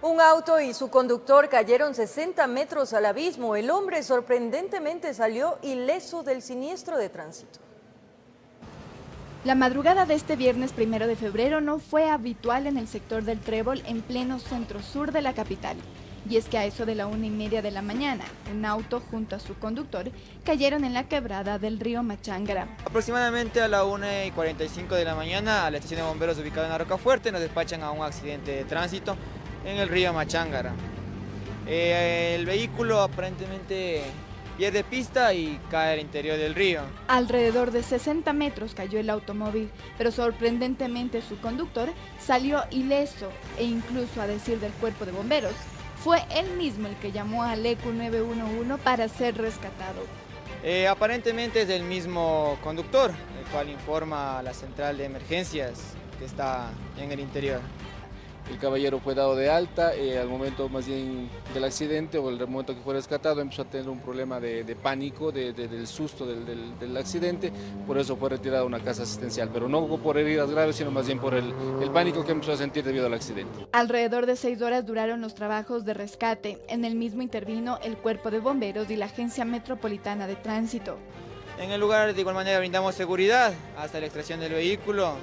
Speaker 2: Un auto y su conductor cayeron 60 metros al abismo. El hombre sorprendentemente salió ileso del siniestro de tránsito.
Speaker 10: La madrugada de este viernes 1 de febrero no fue habitual en el sector del Trébol, en pleno centro-sur de la capital. Y es que a eso de la 1:30 de la mañana, un auto junto a su conductor cayeron en la quebrada del río Machángara.
Speaker 16: Aproximadamente a la 1:45 de la mañana, a la estación de bomberos ubicada en la Rocafuerte, nos despachan a un accidente de tránsito en el río Machángara. El vehículo aparentemente pierde pista y cae al interior del río.
Speaker 10: Alrededor de 60 metros cayó el automóvil, pero sorprendentemente su conductor salió ileso e incluso, a decir del cuerpo de bomberos, fue él mismo el que llamó al ECU 911 para ser rescatado.
Speaker 16: Aparentemente es el mismo conductor, el cual informa a la central de emergencias que está en el interior.
Speaker 17: El caballero fue dado de alta, al momento más bien del accidente o el momento que fue rescatado empezó a tener un problema de pánico, del susto del accidente, por eso fue retirado a una casa asistencial, pero no por heridas graves, sino más bien por el pánico que empezó a sentir debido al accidente.
Speaker 10: Alrededor de 6 horas duraron los trabajos de rescate. En el mismo intervino el Cuerpo de Bomberos y la Agencia Metropolitana de Tránsito.
Speaker 16: En el lugar de igual manera brindamos seguridad hasta la extracción del vehículo,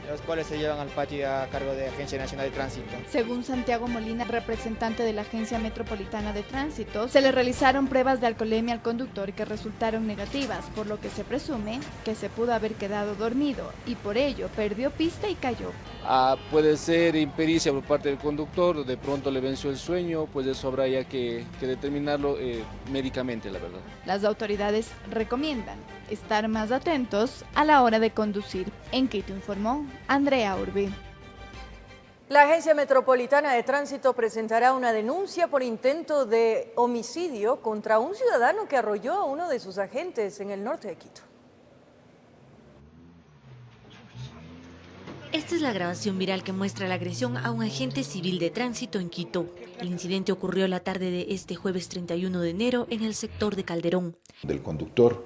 Speaker 16: los cuales se llevan al patio a cargo de Agencia Nacional de Tránsito.
Speaker 10: Según Santiago Molina, representante de la Agencia Metropolitana de Tránsito, se le realizaron pruebas de alcoholemia al conductor que resultaron negativas, por lo que se presume que se pudo haber quedado dormido y por ello perdió pista y cayó.
Speaker 17: Puede ser impericia por parte del conductor, de pronto le venció el sueño, pues eso habrá ya que determinarlo médicamente, la verdad.
Speaker 10: Las autoridades recomiendan estar más atentos a la hora de conducir. En Quito informó Andrea Urbi.
Speaker 2: La Agencia Metropolitana de Tránsito presentará una denuncia por intento de homicidio contra un ciudadano que arrolló a uno de sus agentes en el norte de Quito.
Speaker 18: Esta es la grabación viral que muestra la agresión a un agente civil de tránsito en Quito. El incidente ocurrió la tarde de este jueves 31 de enero en el sector de Calderón.
Speaker 19: Del conductor,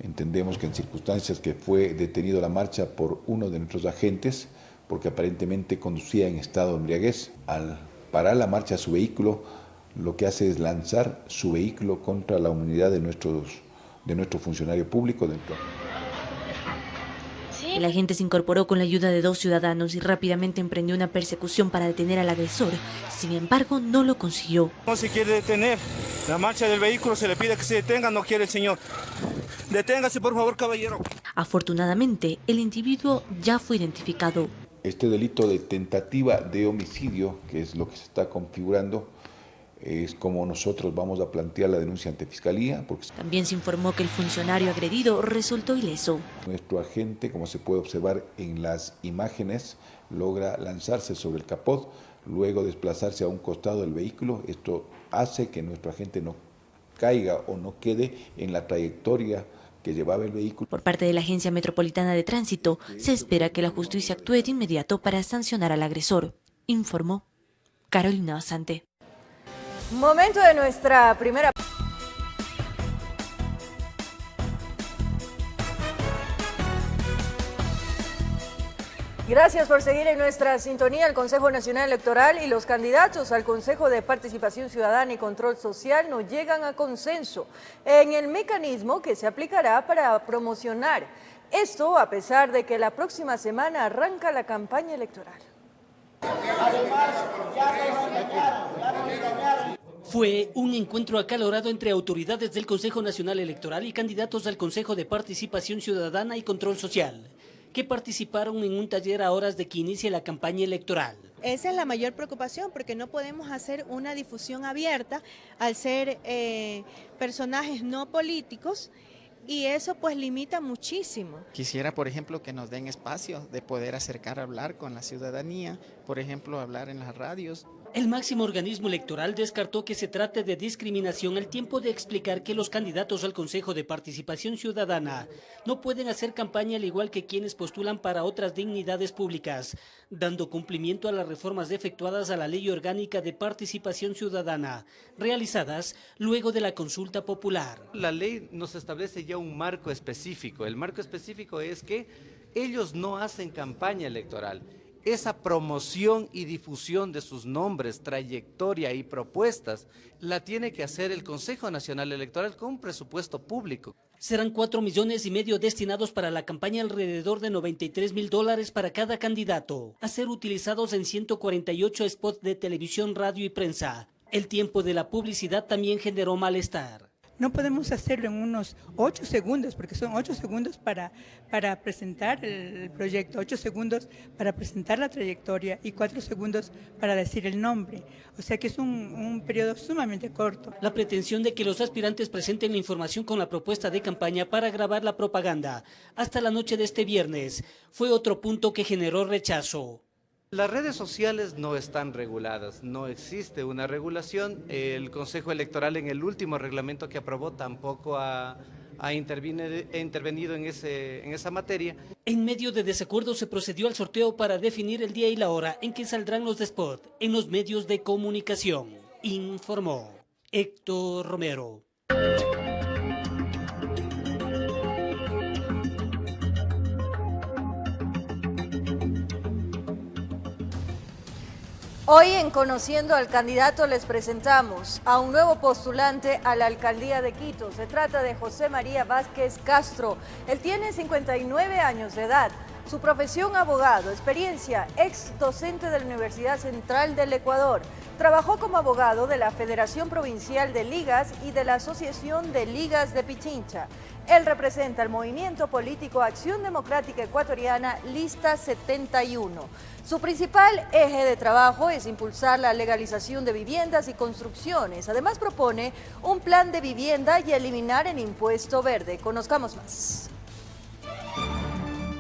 Speaker 19: entendemos que en circunstancias que fue detenido la marcha por uno de nuestros agentes, porque aparentemente conducía en estado de embriaguez. Al parar la marcha de su vehículo, lo que hace es lanzar su vehículo contra la unidad de nuestro funcionario público dentro.
Speaker 18: El agente se incorporó con la ayuda de 2 ciudadanos y rápidamente emprendió una persecución para detener al agresor. Sin embargo, no lo consiguió.
Speaker 26: No se quiere detener. La marcha del vehículo se le pide que se detenga, no quiere el señor. Deténgase, por favor, caballero.
Speaker 18: Afortunadamente, el individuo ya fue identificado.
Speaker 19: Este delito de tentativa de homicidio, que es lo que se está configurando, es como nosotros vamos a plantear la denuncia ante Fiscalía. Porque
Speaker 18: también se informó que el funcionario agredido resultó ileso.
Speaker 19: Nuestro agente, como se puede observar en las imágenes, logra lanzarse sobre el capot, luego desplazarse a un costado del vehículo. Esto hace que nuestro agente no caiga o no quede en la trayectoria que llevaba el vehículo.
Speaker 18: Por parte de la Agencia Metropolitana de Tránsito, se espera que la justicia actúe de inmediato para sancionar al agresor, informó Carolina Basante.
Speaker 2: Momento de nuestra primera... Gracias por seguir en nuestra sintonía. El Consejo Nacional Electoral y los candidatos al Consejo de Participación Ciudadana y Control Social no llegan a consenso en el mecanismo que se aplicará para promocionar. Esto a pesar de que la próxima semana arranca la campaña electoral.
Speaker 1: Fue un encuentro acalorado entre autoridades del Consejo Nacional Electoral y candidatos al Consejo de Participación Ciudadana y Control Social, que participaron en un taller a horas de que inicie la campaña electoral.
Speaker 3: Esa es la mayor preocupación, porque no podemos hacer una difusión abierta al ser personajes no políticos, y eso pues limita muchísimo.
Speaker 4: Quisiera, por ejemplo, que nos den espacio de poder acercar a hablar con la ciudadanía, por ejemplo, hablar en las radios.
Speaker 1: El máximo organismo electoral descartó que se trate de discriminación al tiempo de explicar que los candidatos al Consejo de Participación Ciudadana no pueden hacer campaña al igual que quienes postulan para otras dignidades públicas, dando cumplimiento a las reformas efectuadas a la Ley Orgánica de Participación Ciudadana, realizadas luego de la consulta popular.
Speaker 5: La ley nos establece ya un marco específico. El marco específico es que ellos no hacen campaña electoral. Esa promoción y difusión de sus nombres, trayectoria y propuestas la tiene que hacer el Consejo Nacional Electoral con un presupuesto público.
Speaker 1: Serán 4,5 millones destinados para la campaña, alrededor de $93,000 para cada candidato, a ser utilizados en 148 spots de televisión, radio y prensa. El tiempo de la publicidad también generó malestar.
Speaker 20: No podemos hacerlo en unos 8 segundos, porque son 8 segundos para presentar el proyecto, 8 segundos para presentar la trayectoria y 4 segundos para decir el nombre. O sea que es un periodo sumamente corto.
Speaker 1: La pretensión de que los aspirantes presenten la información con la propuesta de campaña para grabar la propaganda hasta la noche de este viernes fue otro punto que generó rechazo.
Speaker 5: Las redes sociales no están reguladas, no existe una regulación. El Consejo Electoral en el último reglamento que aprobó tampoco ha intervenido en esa materia.
Speaker 1: En medio de desacuerdos se procedió al sorteo para definir el día y la hora en que saldrán los spots en los medios de comunicación, informó Héctor Romero.
Speaker 2: Hoy en Conociendo al Candidato les presentamos a un nuevo postulante a la alcaldía de Quito. Se trata de José María Vázquez Castro. Él tiene 59 años de edad. Su profesión, abogado, experiencia, ex docente de la Universidad Central del Ecuador. Trabajó como abogado de la Federación Provincial de Ligas y de la Asociación de Ligas de Pichincha. Él representa el movimiento político Acción Democrática Ecuatoriana, Lista 71. Su principal eje de trabajo es impulsar la legalización de viviendas y construcciones. Además propone un plan de vivienda y eliminar el impuesto verde. Conozcamos más.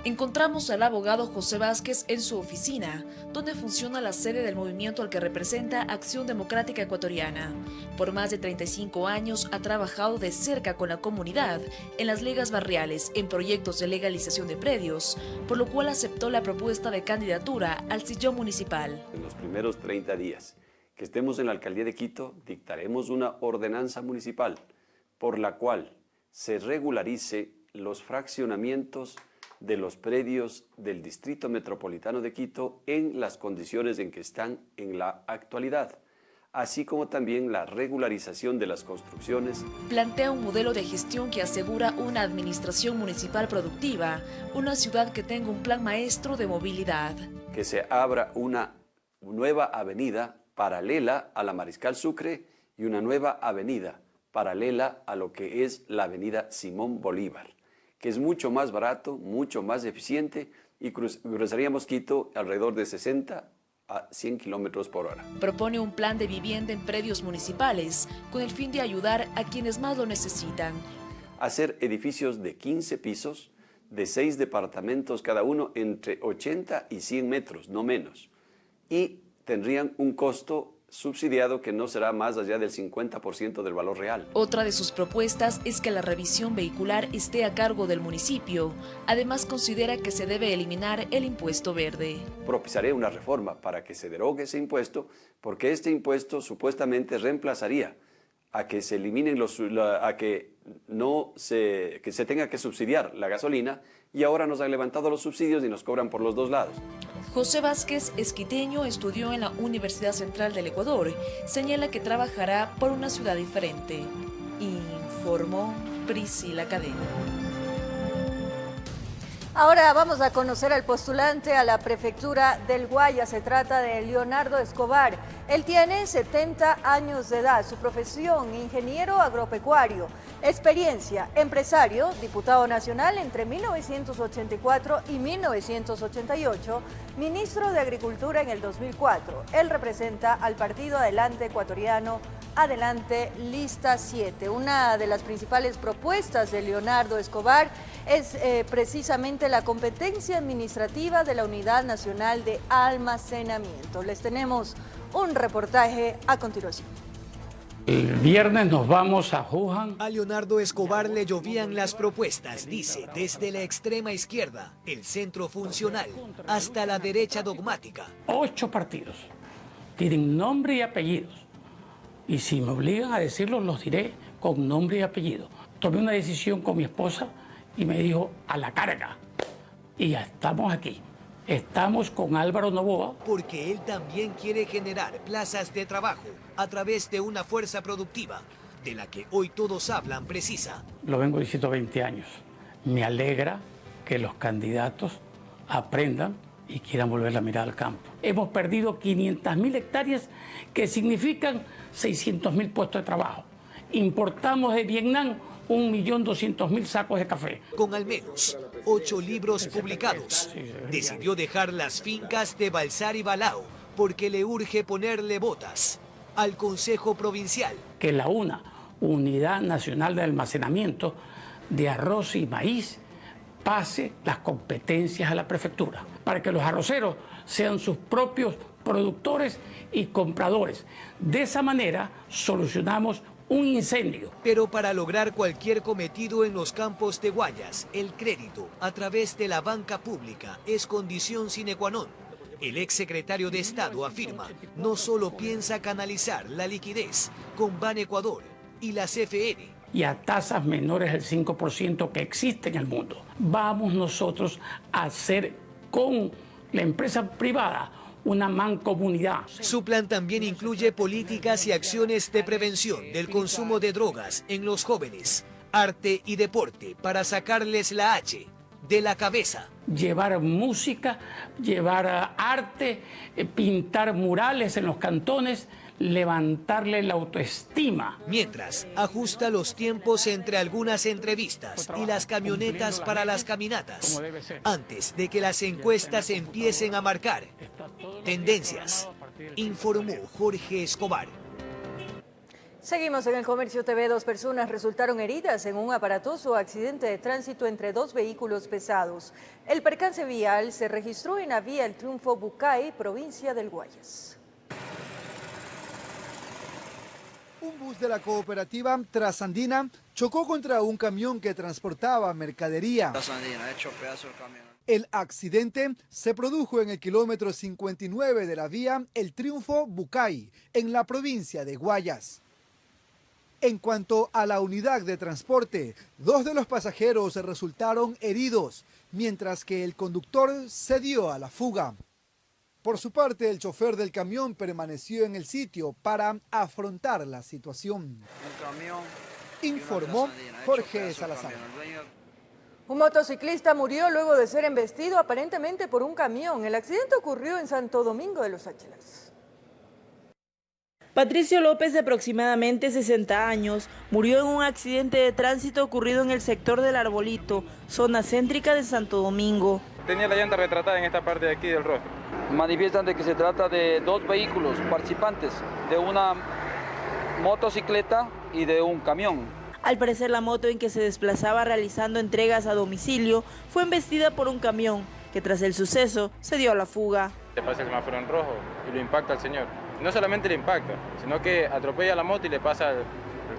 Speaker 21: Encontramos al abogado José Vázquez en su oficina, donde funciona la sede del movimiento al que representa Acción Democrática Ecuatoriana. Por más de 35 años ha trabajado de cerca con la comunidad, en las ligas barriales, en proyectos de legalización de predios, por lo cual aceptó la propuesta de candidatura al sillón municipal.
Speaker 22: En los primeros 30 días que estemos en la alcaldía de Quito, dictaremos una ordenanza municipal por la cual se regularice los fraccionamientos de los predios del Distrito Metropolitano de Quito en las condiciones en que están en la actualidad, así como también la regularización de las construcciones.
Speaker 21: Plantea un modelo de gestión que asegura una administración municipal productiva, una ciudad que tenga un plan maestro de movilidad.
Speaker 22: Que se abra una nueva avenida paralela a la Mariscal Sucre y una nueva avenida paralela a lo que es la avenida Simón Bolívar, que es mucho más barato, mucho más eficiente y cruzaríamos Quito alrededor de 60 a 100 kilómetros por hora.
Speaker 21: Propone un plan de vivienda en predios municipales con el fin de ayudar a quienes más lo necesitan.
Speaker 22: Hacer edificios de 15 pisos, de 6 departamentos cada uno, entre 80 y 100 metros, no menos. Y tendrían un costo subsidiado que no será más allá del 50% del valor real.
Speaker 21: Otra de sus propuestas es que la revisión vehicular esté a cargo del municipio. Además, considera que se debe eliminar el impuesto verde.
Speaker 22: Propiciaré una reforma para que se derogue ese impuesto, porque este impuesto supuestamente reemplazaría a que se eliminen a que que se tenga que subsidiar la gasolina, y ahora nos han levantado los subsidios y nos cobran por los dos lados.
Speaker 21: José Vázquez, esquiteño, estudió en la Universidad Central del Ecuador. Señala que trabajará por una ciudad diferente. Informó Priscila Cadena.
Speaker 2: Ahora vamos a conocer al postulante a la prefectura del Guayas. Se trata de Leonardo Escobar. Él tiene 70 años de edad. Su profesión, ingeniero agropecuario. Experiencia, empresario, diputado nacional entre 1984 y 1988, ministro de Agricultura en el 2004. Él representa al partido Adelante Ecuatoriano, Adelante Lista 7. Una de las principales propuestas de Leonardo Escobar es precisamente la competencia administrativa de la Unidad Nacional de Almacenamiento. Les tenemos un reportaje a continuación.
Speaker 6: El viernes nos vamos a Wuhan.
Speaker 7: A Leonardo Escobar le llovían las propuestas, dice, desde la extrema izquierda, el centro funcional, hasta la derecha dogmática.
Speaker 6: 8 partidos tienen nombre y apellidos. Y si me obligan a decirlos, los diré con nombre y apellido. Tomé una decisión con mi esposa y me dijo, a la carga. Y ya estamos aquí. Estamos con Álvaro Noboa.
Speaker 7: Porque él también quiere generar plazas de trabajo a través de una fuerza productiva, de la que hoy todos hablan precisa.
Speaker 6: Lo vengo diciendo 20 años. Me alegra que los candidatos aprendan y quieran volver la mirada al campo. Hemos perdido 500.000 hectáreas que significan 600.000 puestos de trabajo. Importamos de Vietnam 1.200.000 sacos de café.
Speaker 7: Con al menos 8 libros publicados, decidió dejar las fincas de Balsar y Balao porque le urge ponerle botas al Consejo Provincial.
Speaker 6: Que la Unidad Nacional de Almacenamiento de Arroz y Maíz pase las competencias a la prefectura, para que los arroceros sean sus propios productores y compradores. De esa manera solucionamos un incendio.
Speaker 7: Pero para lograr cualquier cometido en los campos de Guayas, el crédito a través de la banca pública es condición sine qua non. El exsecretario de Estado afirma, no solo piensa canalizar la liquidez con Banecuador y la CFN,
Speaker 6: y a tasas menores del 5% que existe en el mundo. Vamos nosotros a hacer con la empresa privada una mancomunidad.
Speaker 7: Su plan también incluye políticas y acciones de prevención del consumo de drogas en los jóvenes, arte y deporte para sacarles la H de la cabeza.
Speaker 6: Llevar música, llevar arte, pintar murales en los cantones, levantarle la autoestima.
Speaker 7: Mientras, ajusta los tiempos entre algunas entrevistas y las camionetas para las caminatas, antes de que las encuestas empiecen a marcar tendencias, informó Jorge Escobar.
Speaker 2: Seguimos en el Comercio TV. 2 personas resultaron heridas en un aparatoso accidente de tránsito entre 2 vehículos pesados. El percance vial se registró en la vía El Triunfo Bucay, provincia del Guayas.
Speaker 8: Un bus de la cooperativa Trasandina chocó contra un camión que transportaba mercadería.
Speaker 11: Trasandina, hecho pedazo el camión.
Speaker 8: El accidente se produjo en el kilómetro 59 de la vía El Triunfo Bucay, en la provincia de Guayas. En cuanto a la unidad de transporte, 2 de los pasajeros resultaron heridos, mientras que el conductor se dio a la fuga. Por su parte, el chofer del camión permaneció en el sitio para afrontar la situación. Informó Jorge Salazar.
Speaker 2: Un motociclista murió luego de ser embestido aparentemente por un camión. El accidente ocurrió en Santo Domingo de los Áchilas.
Speaker 23: Patricio López, de aproximadamente 60 años, murió en un accidente de tránsito ocurrido en el sector del Arbolito, zona céntrica de Santo Domingo.
Speaker 24: Tenía la llanta retratada en esta parte de aquí del rostro.
Speaker 25: Manifiestan de que se trata de 2 vehículos participantes, de una motocicleta y de un camión.
Speaker 23: Al parecer, la moto en que se desplazaba realizando entregas a domicilio fue embestida por un camión, que tras el suceso se dio a la fuga.
Speaker 24: Le pasa el semáforo en rojo y lo impacta al señor. No solamente le impacta, sino que atropella la moto y le pasa el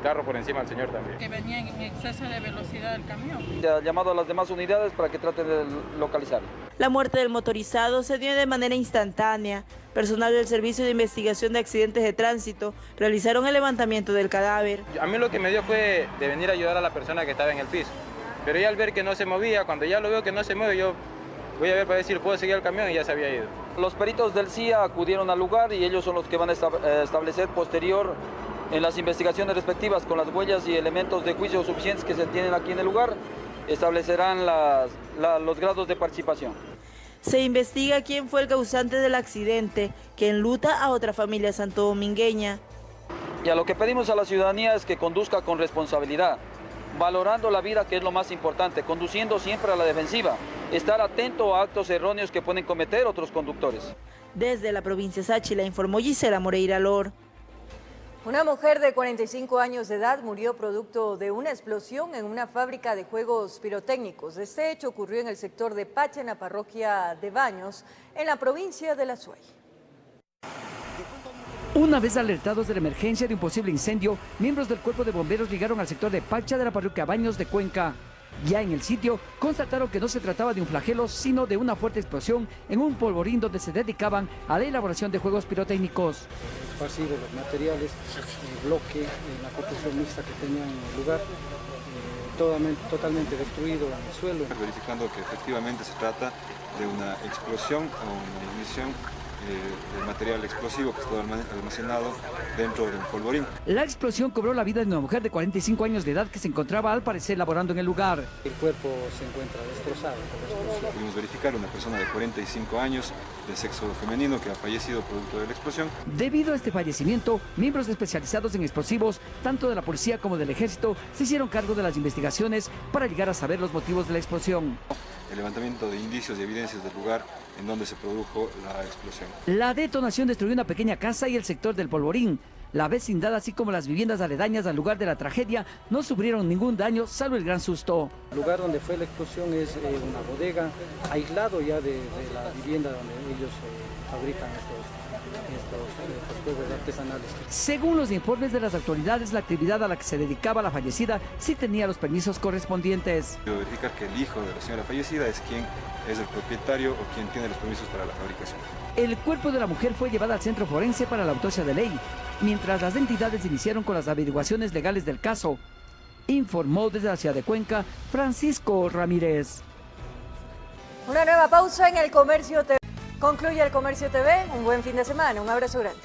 Speaker 24: carro por encima del señor también.
Speaker 9: Que venía en exceso de velocidad el camión.
Speaker 25: Ya ha llamado a las demás unidades para que traten de localizarlo.
Speaker 23: La muerte del motorizado se dio de manera instantánea. Personal del Servicio de Investigación de Accidentes de Tránsito realizaron el levantamiento del cadáver.
Speaker 24: A mí lo que me dio fue de venir a ayudar a la persona que estaba en el piso. Pero ya al ver que no se movía, cuando ya lo veo que no se mueve, yo voy a ver para decir, ¿puedo seguir el camión? Y ya se había ido.
Speaker 25: Los peritos del CIA acudieron al lugar y ellos son los que van a establecer posterior en las investigaciones respectivas con las huellas y elementos de juicio suficientes que se tienen aquí en el lugar, establecerán los grados de participación.
Speaker 23: Se investiga quién fue el causante del accidente, que enluta a otra familia santodomingueña.
Speaker 25: Y a lo que pedimos a la ciudadanía es que conduzca con responsabilidad, valorando la vida, que es lo más importante, conduciendo siempre a la defensiva, estar atento a actos erróneos que pueden cometer otros conductores.
Speaker 23: Desde la provincia de Sáchila informó Gisela Moreira Lor.
Speaker 2: Una mujer de 45 años de edad murió producto de una explosión en una fábrica de juegos pirotécnicos. Este hecho ocurrió en el sector de Pacha, en la parroquia de Baños, en la provincia de La Suay.
Speaker 12: Una vez alertados de la emergencia de un posible incendio, miembros del cuerpo de bomberos llegaron al sector de Pacha de la parroquia Baños de Cuenca. Ya en el sitio, constataron que no se trataba de un flagelo, sino de una fuerte explosión en un polvorín donde se dedicaban a la elaboración de juegos pirotécnicos.
Speaker 13: Esparcido los materiales, el bloque, la construcción mixta que tenían en el lugar, totalmente destruido en el suelo.
Speaker 14: Verificando que efectivamente se trata de una explosión o una ignición del material explosivo que estaba almacenado dentro del polvorín.
Speaker 12: La explosión cobró la vida de una mujer de 45 años de edad que se encontraba al parecer laborando en el lugar.
Speaker 13: El cuerpo se encuentra destrozado por la explosión.
Speaker 14: Pudimos verificar una persona de 45 años de sexo femenino que ha fallecido producto de la explosión.
Speaker 12: Debido a este fallecimiento, miembros especializados en explosivos, tanto de la policía como del ejército, se hicieron cargo de las investigaciones para llegar a saber los motivos de la explosión.
Speaker 14: El levantamiento de indicios y evidencias del lugar en donde se produjo la explosión.
Speaker 12: La detonación destruyó una pequeña casa y el sector del polvorín. La vecindad, así como las viviendas aledañas al lugar de la tragedia, no sufrieron ningún daño, salvo el gran susto.
Speaker 13: El lugar donde fue la explosión es una bodega, aislado ya de la vivienda donde ellos fabrican estos juegos artesanales.
Speaker 12: Según los informes de las autoridades, la actividad a la que se dedicaba la fallecida sí tenía los permisos correspondientes.
Speaker 14: Verificar que el hijo de la señora fallecida es quien es el propietario o quien tiene los permisos para la fabricación.
Speaker 12: El cuerpo de la mujer fue llevado al centro forense para la autopsia de ley, mientras las entidades iniciaron con las averiguaciones legales del caso. Informó desde la ciudad de Cuenca, Francisco Ramírez.
Speaker 2: Una nueva pausa en el Comercio TV. Concluye el Comercio TV. Un buen fin de semana. Un abrazo grande.